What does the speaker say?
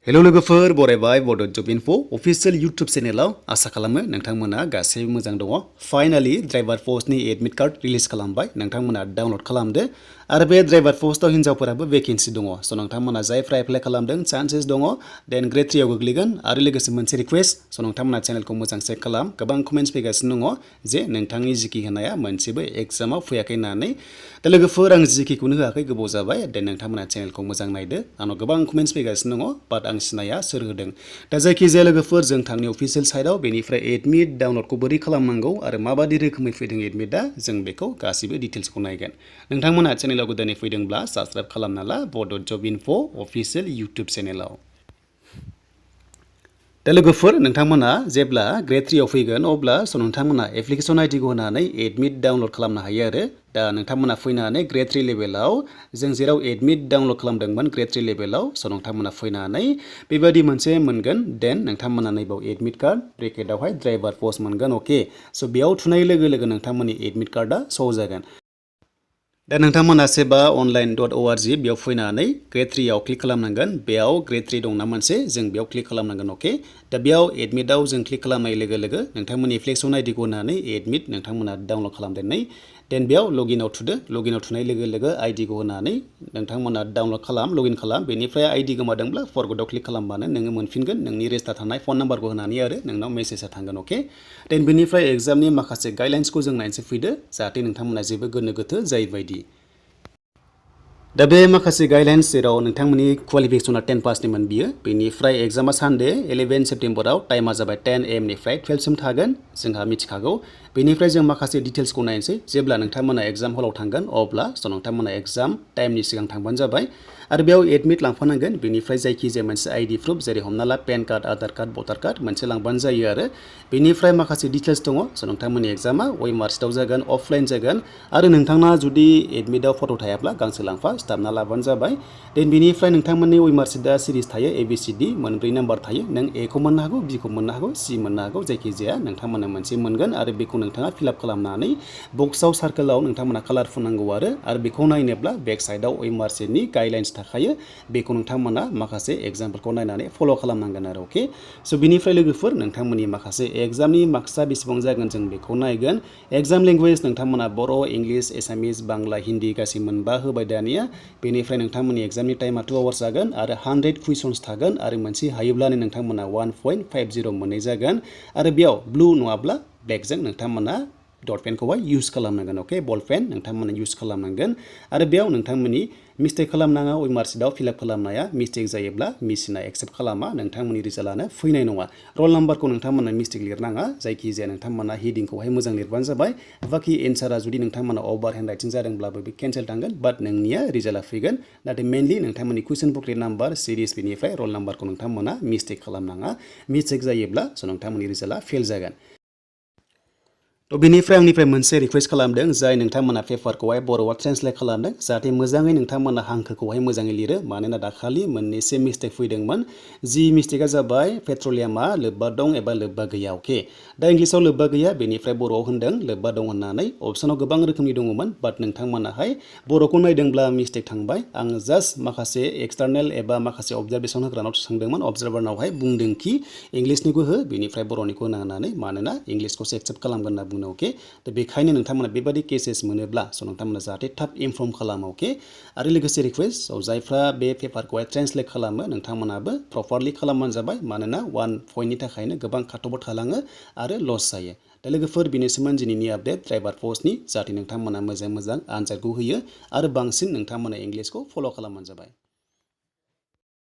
Hello लोगोफोर बरायबाय बड' जब info अफिशियेल इउट्यूब चेनेलाव आसा खालामो नोंथांमोना गासैबो मोजां दङ। फाइनाली ड्राइभार पस्टनि एडमिट कार्ड रिलिज खालामबाय, नोंथांमोना डाउनलोड खालामदो आरो बे ड्राइभार पस्टआव हिनजावफोराबो भेकेन्सि दङ। स' नोंथांमोना जायफ्रा एप्लाइ खालामदों चान्सेस दङ देन ग्रेड 3 आव गोग्लैगोन। आरो लोगोसे मोनसे रिक्वेस्ट, स' नोंथांमोना चेनेलखौ मोजां चेक खालाम, गोबां कमेन्ट्स फैगासिनो दङ जे नोंथांनि जिखि होनाया मोनसेबो एग्जामाव फैयाखै होननानै। दा लोगोफोर आं जिखिखौनो होआखै गोबाव जाबाय, देन नोंथांमोना चेनेलखौ मोजां नायदो। आंनाव गोबां कमेन्ट्स फैगासिनो दङ बाट आं सिनाया सोर होदों। दा जायखिजाया लोगोफोर जों थांनि अफिशियेल साइटआव बेनिफ्राय एडमिट डाउनलडखौ बोरै खालामनांगौ आरो माबायदि रोखोमै फैदों एडमिटआ, जों बेखौ गासिबो डिटेल्सखौ नायगोन। नोंथांमोना चेनेलाव गोदानै फैदोंब्ला साबस्क्राइब खालामना ला बड' जब इनफो अफिशियेल इउट्यूब चेनेलाव। दा लोगोफोर नोंथांमोना जेब्ला ग्रेड 3 आव फैगोन अब्ला नोंथांमोना एप्लिकेशन आइडिखौ होनानै एडमिट डाउनलड खालामनो हायो आरो। दा नोंथांमोना फैनानै ग्रेड 3 लेभेलाव जों जेराव एडमिट डाउनलड खालामदोंमोन ग्रेड 3 लेभेलाव, स' नोंथांमोना फैनानै बेबायदि मोनसे मोनगोन। देन नोंथांमोना नैबाव एडमिट कार्ड ब्रेकेटावहाय ड्राइभार पस्ट मोनगोन। अके, स' बेयाव थुनाय लोगो लोगो नोंथांमोननि एडमिट कार्डआ श' जागोन। दा नोंथांमोना सेबा online.org बेयाव फैनानै ग्रेड 3 आव क्लिक खालामनांगोन। बेयाव ग्रेड 3 दंना मोनसे, जों बेयाव क्लिक खालामनांगोन। अके, दा बेयाव एडमिटआव जों क्लिक खालामनाय लोगो लोगो नोंथांमोननि एप्लिकेशन आइडिखौ होनानै एडमिट नोंथांमोना डाउनलड खालामदेरनाय। देन बेयाव लगिनआव थुदो, लगिनआव थुनाय लोगो लोगो आइडिखौ होनानै नोंथांमोना डाउनलड खालाम, लगइन खालाम। बेनिफ्राय आइडि गोमादोंब्ला फरगटआव क्लिक खालामबानो नोङो मोनफिनगोन नोंनि रेजिस्टार थानाय फन नाम्बारखौ होनानै आरो नोंनाव मेसेजआ थांगोन। अके, देन बेनिफ्राय एग्जामनि माखासे गाइडलाइन्सखौ जों नायनोसै फैदो, जाहाथे नोंथांमोना जेबो गोनो गोथो जायै बायदि। दा बे माखासे गाइडलाइन्स जेराव नोंथांमोननि क्वालिफिकेसना 10 पासनिमोन बियो, बेनिफ्राय एग्जामा सानडे 11 सेप्टेम्बराव टाइमा जाबाय 10 AM निफ्राय 12 सिम थागोन, जोंहा मिथिखागौ। बेनिफ्राय जों माखासे डिटेल्सखौ नायनोसै। जेब्ला नोंथांमोना एग्जाम हलाव थांगोन अब्ला नोंथांमोना एग्जाम टाइमनि सिगां थांबानो जाबाय आरो बेयाव एडमिट लांफानांगोन। बेनिफ्राय जायखिजाया मोनसे आइडि प्रुफ जेरै हमना ला पेन कार्ड, आधार कार्ड, भटार कार्ड मोनसे लांबानो जायो आरो। बेनिफ्राय माखासे डिटेल्स दङ। नोंथांमोननि एग्जामा वेमार्कशीटआव जागोन, अफलाइन जागोन आरो नोंथांना जुदि एडमिटआव फट' थायाब्ला गांसे लांफा सिथाबना लाबानो जाबाय। देन बेनिफ्राय नोंथांमोननि वेमार्कशीटआ सिरिज थायो ABCD, मोनब्रै नाम्बार थायो। नों Aखौ मोननो हागौ, Bखौ मोननो हागौ, C मोननो हागौ, जायखिजाया नोंथांमोना मोनसे मोनगोन आरो बेखौ नोंथाङा फिलआप खालामनानै बक्सआव सार्कोलाव नोंथांमोना कालार फुननांगौ आरो बेखौ नायनोब्ला बेक साइडआव वेमार्कशीटनि गाइडलाइन्स थाखायो, बेखौ नोंथांमोना माखासे एग्जामफोरखौ नायनानै फल' खालामनांगोन आरो। अके, स' बिनिफ्राय लोगोफोर नोंथांमोननि माखासे एग्जामनि मार्क्सआ बेसेबां जागोन जों बेखौ नायगोन। एग्जाम लेंगुवेज नोंथांमोना बर', इंलिश, एसामिस, बांला, हिन्दी गासै मोनबा होबाय दानिया। बेनिफ्राय नोंथांमोननि एग्जामनि टाइमा 2 आवार्स जागोन आरो 100 कुइसन्स थागोन आरो मोनसे हायोब्लानो नोंथांमोना 1.50 मोननाय जागोन आरो बेयाव ब्लु नङाब्ला ब्लेकजों नोंथांमोना डट पेनखौहाय इउज खालामनांगोन। अके, बल पेन नोंथांमोना इउज खालामनांगोन आरो बेयाव नोंथांमोननि मिस्टेक खालामनाङा। वेमार्कशीटआव फिलआप खालामनाया मिस्टेक जायोब्ला मेसिना एक्सेप्ट खालामा, नोंथांमोननि रिजाल्टआनो फैनाय नङा। रल नाम्बारखौ नोंथांमोना मिस्टेक लिरनाङा, जायखिजाया नोंथांमोना हेडिंखौहाय मोजां लिरबानो जाबाय। बाखि एन्सारा जुदि नोंथांमोना अभार हेन्ड राइटिं जादोंब्लाबो बे केन्सेल थांगोन, बाट नोंनिया रिजाल्टआ फैगोन। नाथाय मेनलि नोंथांमोननि कुइसन बुकलेट नाम्बार, सिरिज, बेनिफ्राय रल नाम्बारखौ नोंथांमोना मिस्टेक खालामनाङा। मिस्टेक जायोब्ला नोंथांमोननि रिजाल्टआ फेल जागोन। थ' बेनिफ्राय आंनिफ्राय मोनसे रिक्वेस्ट खालामदों, जाय नोंथांमोना पेपारखौहाय बर'आव ट्रेन्सलेट खालामदों जाहाथे मोजाङै नोंथांमोना हांखोखौहाय मोजाङै लिरो। मानोना दाखालि मोननैसो मिस्टेक फैदोंमोन, जि मिस्टेकआ जाबाय पेट्रलियामा लोब्बा दं एबा लोब्बा गैया। अके, दा इंलिसाव लोब्बा गैया, बेनिफ्राय बर'आव होनदों लोब्बा दं होननानै। अप्सनाव गोबां रोखोमनि दङमोन, बाट नोंथांमोनाहाय बर'खौ नायदोंब्ला मिस्टेक थांबाय। आं जास्ट माखासे एक्सटार्नेल एबा माखासे अबजारभेसन होग्रानाव सोंदोंमोन, अबजारभारनावहाय बुंदों कि इंलिसनिखौ हो बेनिफ्राय बर'निखौ होना होननानै, मानोना इंलिसखौसो एक्सेप्ट खालामगोन होनना बुंदों। अके, दा बेखायनो नोंथांमोना बेबायदि केसेस मोनोब्ला नोंथांमोना जाहाथे थाब इनफर्म खालामो। अके, आरो लोगोसे रिक्वेस्ट, जायफ्रा बे पेपारखौहाय ट्रेन्सलेट खालामो नोंथांमोनाबो प्रपारलि खालामबानो जाबाय। मानोना 1 पइन्टनि थाखायनो गोबां काटअफबो थालाङो आरो लस जायो। दा लोगोफोर बेनोसैमोन दिनैनि आपडेट ड्राइभार पस्टनि, जाहाथे नोंथांमोना मोजां आनजादखौ होयो आरो बांसिन नोंथांमोना इंलिसखौ फल' खालामबानो जाबाय।